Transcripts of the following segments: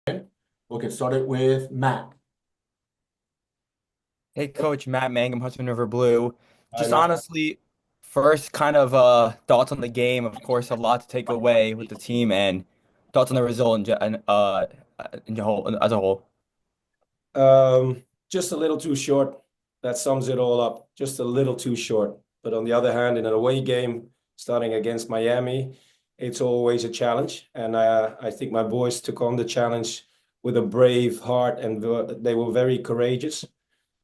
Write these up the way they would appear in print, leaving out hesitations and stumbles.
We'll get started with Matt. Hey, Coach Matt Mangum, Hudson River Blue. Hi, Just Matt. honestly, first kind of thoughts on the game. Of course, a lot to take away with the team, and thoughts on the result in the whole as a whole. Just a little too short. That sums it all up. Just a little too short. But on the other hand, in an away game, starting against Miami, it's always a challenge. And I think my boys took on the challenge with a brave heart, and they were very courageous.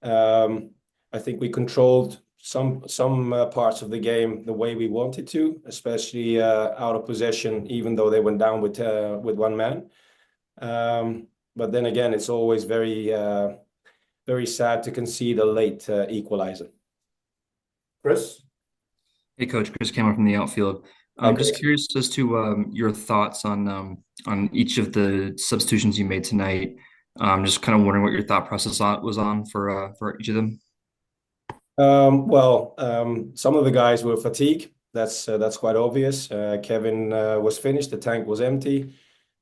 I think we controlled some parts of the game the way we wanted to, especially out of possession, even though they went down with one man. But then again, it's always very sad to concede a late equalizer. Chris? Hey, Coach, Chris Cameron from the outfield. Hi, I'm just Chris. curious as to your thoughts on each of the substitutions you made tonight. Just kind of wondering what your thought process was on for each of them. Some of the guys were fatigued. That's quite obvious. Kevin was finished. The tank was empty.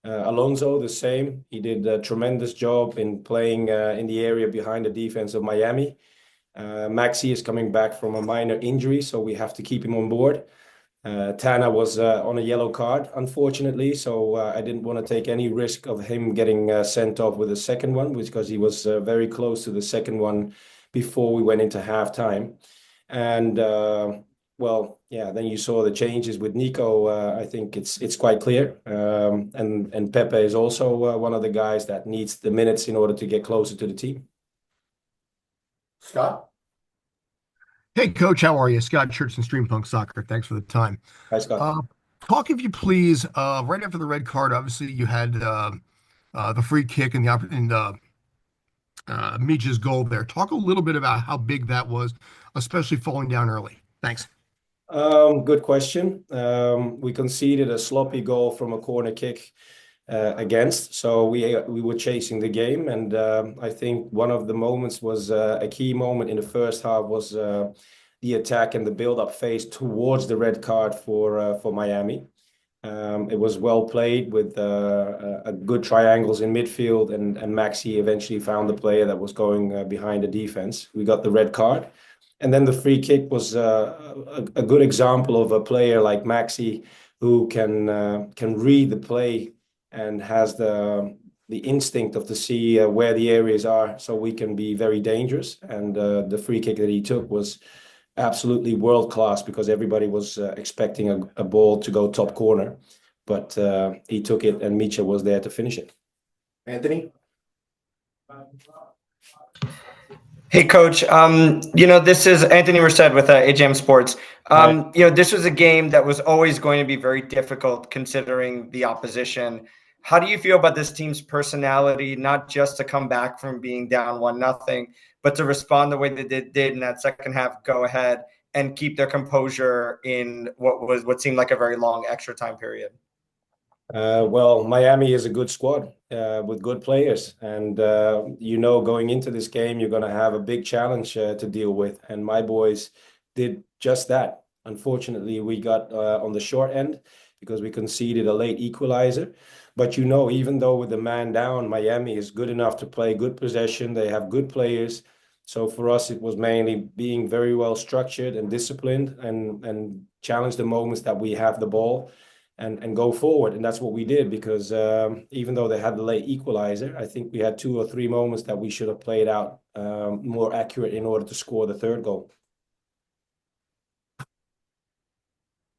Alonso, the same. He did a tremendous job in playing in the area behind the defense of Miami. Maxi is coming back from a minor injury, so we have to keep him on board. Tana was on a yellow card, unfortunately, so I didn't want to take any risk of him getting sent off with a second one, because he was very close to the second one before we went into halftime. And then you saw the changes with Nico. I think it's quite clear. And Pepe is also one of the guys that needs the minutes in order to get closer to the team. Scott? Hey, Coach, how are you? Scott Church Stream Punk Soccer. Thanks for the time. Hi, Scott. Talk, if you please, right after the red card, obviously you had the free kick and Mitja's goal there. Talk a little bit about how big that was, especially falling down early. Thanks. Good question. We conceded a sloppy goal from a corner kick against, so we were chasing the game, and I think one of the moments was a key moment in the first half was the attack and the build-up phase towards the red card for Miami. It was well played with a good triangles in midfield, and Maxi eventually found the player that was going behind the defense. We got the red card. And then the free kick was a good example of a player like Maxi who can read the play and has the instinct to see where the areas are, so we can be very dangerous. And the free kick that he took was absolutely world class, because everybody was expecting a ball to go top corner, but he took it, and Mitja was there to finish it. Anthony? Hey, Coach. This is Anthony Merced with AJM Sports. This was a game that was always going to be very difficult considering the opposition. How do you feel about this team's personality, not just to come back from being down 1-0, but to respond the way that they did in that second half, go ahead and keep their composure in what seemed like a very long extra time period? Miami is a good squad with good players, and going into this game, you're going to have a big challenge to deal with, and my boys did just that. Unfortunately, we got on the short end because we conceded a late equalizer. But even though with the man down, Miami is good enough to play good possession. They have good players. So for us, it was mainly being very well structured and disciplined, and challenge the moments that we have the ball, and go forward. And that's what we did, because even though they had the late equalizer, I think we had 2 or 3 moments that we should have played out more accurate in order to score the third goal.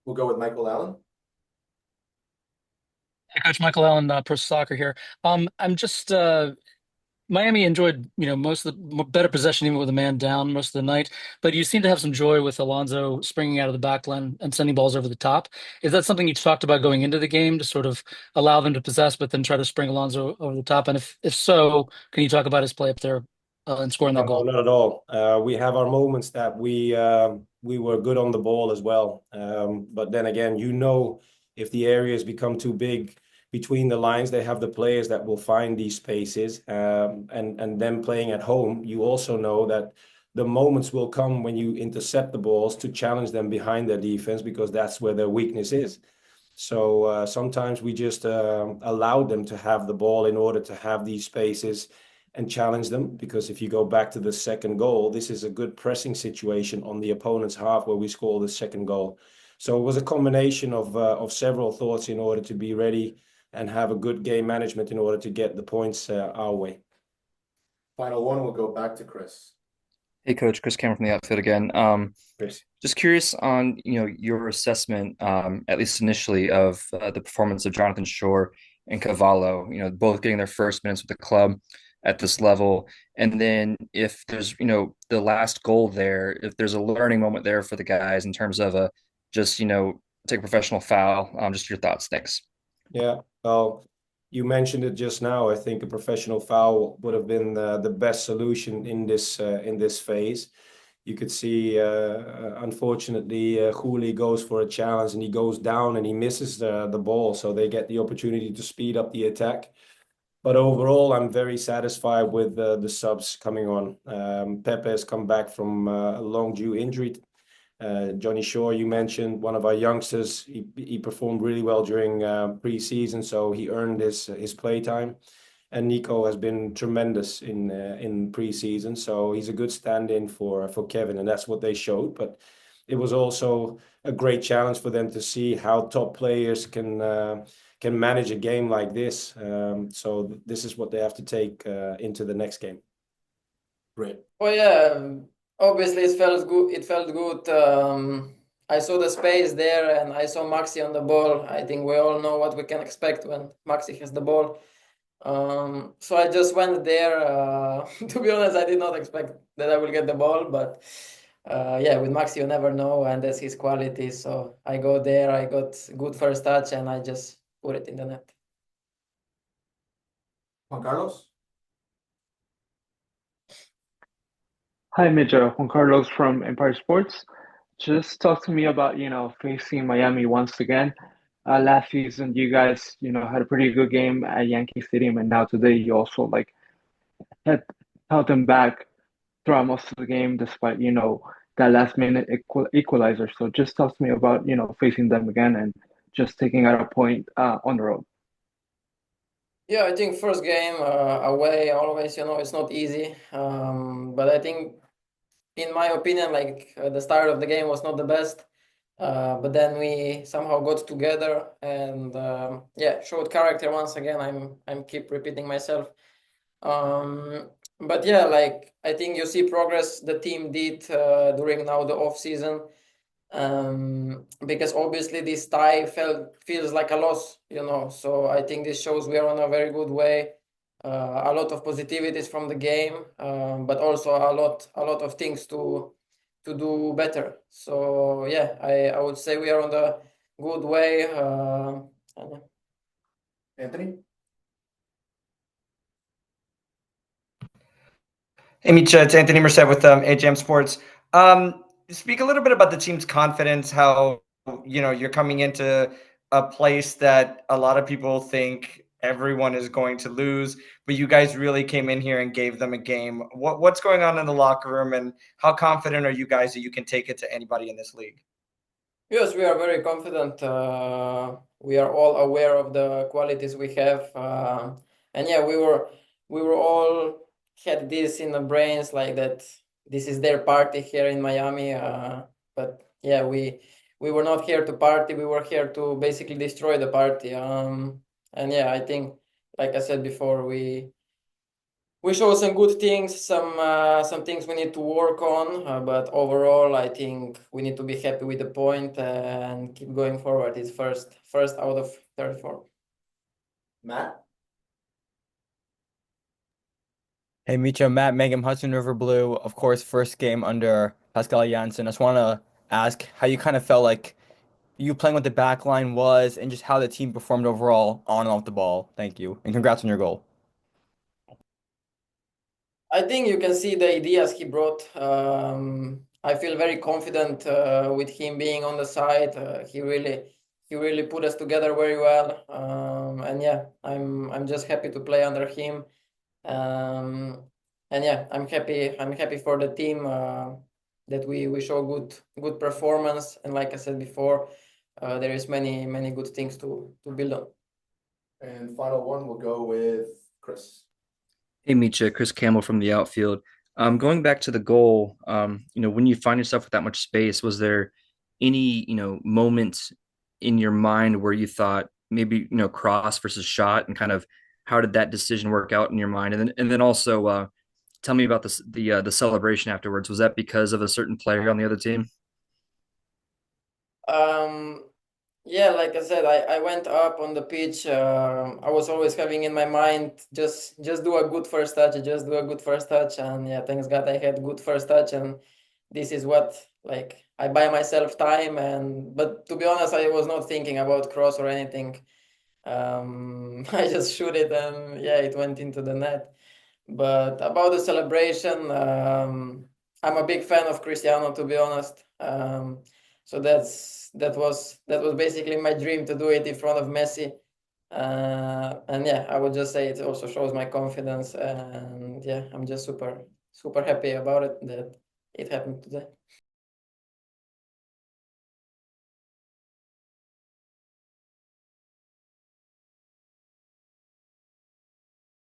We'll go with Michael Allen. Hey, Coach, Michael Allen, Pro Soccer here. I'm just Miami enjoyed, most of the better possession even with a man down most of the night. But you seem to have some joy with Alonso springing out of the back line and sending balls over the top. Is that something you talked about going into the game, to sort of allow them to possess, but then try to spring Alonso over the top? And if so, can you talk about his play up there and scoring that No, goal? not at all. We have our moments that we were good on the ball as well. But then again, if the areas become too big between the lines, they have the players that will find these spaces. And them playing at home, you also know that the moments will come when you intercept the balls to challenge them behind their defense, because that's where their weakness is. So sometimes we just allowed them to have the ball in order to have these spaces and challenge them. Because if you go back to the second goal, this is a good pressing situation on the opponent's half where we score the second goal. So it was a combination of several thoughts in order to be ready and have a good game management in order to get the points our way. Final one will go back to Chris. Hey, Coach, Chris Cameron from the outfield again. Chris. Just curious on your assessment, at least initially, of the performance of Jonathan Shore and Cavallo. Both getting their first minutes with the club at this level, and then if there's the last goal there, if there's a learning moment there for the guys in terms of just take a professional foul. Just your thoughts. Thanks. Yeah, well, you mentioned it just now. I think a professional foul would have been the best solution in this phase. You could see, unfortunately, Juli goes for a challenge and he goes down and he misses the ball. So they get the opportunity to speed up the attack. But overall, I'm very satisfied with the subs coming on. Pepe has come back from a long due injury. Johnny Shore, you mentioned, one of our youngsters. He performed really well during pre-season, so he earned his play time. And Nico has been tremendous in pre-season, so he's a good stand-in for Kevin, and that's what they showed. But it was also a great challenge for them to see how top players can manage a game like this. So this is what they have to take into the next game. Great. Oh yeah, obviously it felt good. It felt good. I saw the space there, and I saw Maxi on the ball. I think we all know what we can expect when Maxi has the ball. So I just went there. To be honest, I did not expect that I will get the ball, but yeah, with Maxi you never know, and that's his quality. So I go there, I got good first touch, and I just put it in the net. Juan Carlos. Hi, Mitja. Juan Carlos from Empire Sports. Just talk to me about, facing Miami once again. Last season, you guys, had a pretty good game at Yankee Stadium, and now today you also had held them back throughout most of the game, despite, that last minute equalizer. So just talk to me about, facing them again and just taking out a point on the road. Yeah, I think first game away always, it's not easy. But I think, in my opinion, the start of the game was not the best. But then we somehow got together and yeah, showed character once again. I'm keep repeating myself. But yeah, I think you see progress the team did during now the off season. Because obviously this tie feels like a loss, So I think this shows we are on a very good way. A lot of positivities from the game, but also a lot of things to do better. So yeah, I would say we are on the good way. Anthony. Hey, Mitja, it's Anthony Merced with HM Sports. Speak a little bit about the team's confidence, how, you're coming into a place that a lot of people think everyone is going to lose, but you guys really came in here and gave them a game. What's going on in the locker room, and how confident are you guys that you can take it to anybody in this league? Yes, we are very confident. We are all aware of the qualities we have. And yeah, we were all had this in the brains that this is their party here in Miami. But yeah, we were not here to party. We were here to basically destroy the party. And yeah, I think, like I said before, we show some good things, some things we need to work on, but overall, I think we need to be happy with the point and keep going forward. It's first out of 34. Matt. Hey, Mitja, Matt, Mangum, Hudson River Blue. Of course, first game under Pascal Jansen. I just want to ask how you kind of felt like you playing with the back line was, and just how the team performed overall on and off the ball. Thank you, and congrats on your goal. I think you can see the ideas he brought. I feel very confident with him being on the side. He really put us together very well. And yeah, I'm just happy to play under him. And yeah, I'm happy for the team that we show good performance. And like I said before, there is many good things to build on. And final one, we'll go with Chris. Hey, Mitja, Chris Campbell from the outfield. Going back to the goal, when you find yourself with that much space, was there any, moments in your mind where you thought maybe, cross versus shot, and kind of how did that decision work out in your mind? And then also tell me about the celebration afterwards. Was that because of a certain player on the other team? Yeah, like I said, I went up on the pitch. I was always having in my mind just do a good first touch, just do a good first touch, and yeah, thanks God I had good first touch, and this is what, like, I buy myself time. But to be honest, I was not thinking about cross or anything. I just shoot it, and yeah, it went into the net. But about the celebration, I'm a big fan of Cristiano, to be honest. So that was basically my dream, to do it in front of Messi. And yeah, I would just say it also shows my confidence, and yeah, I'm just super happy about it that it happened today.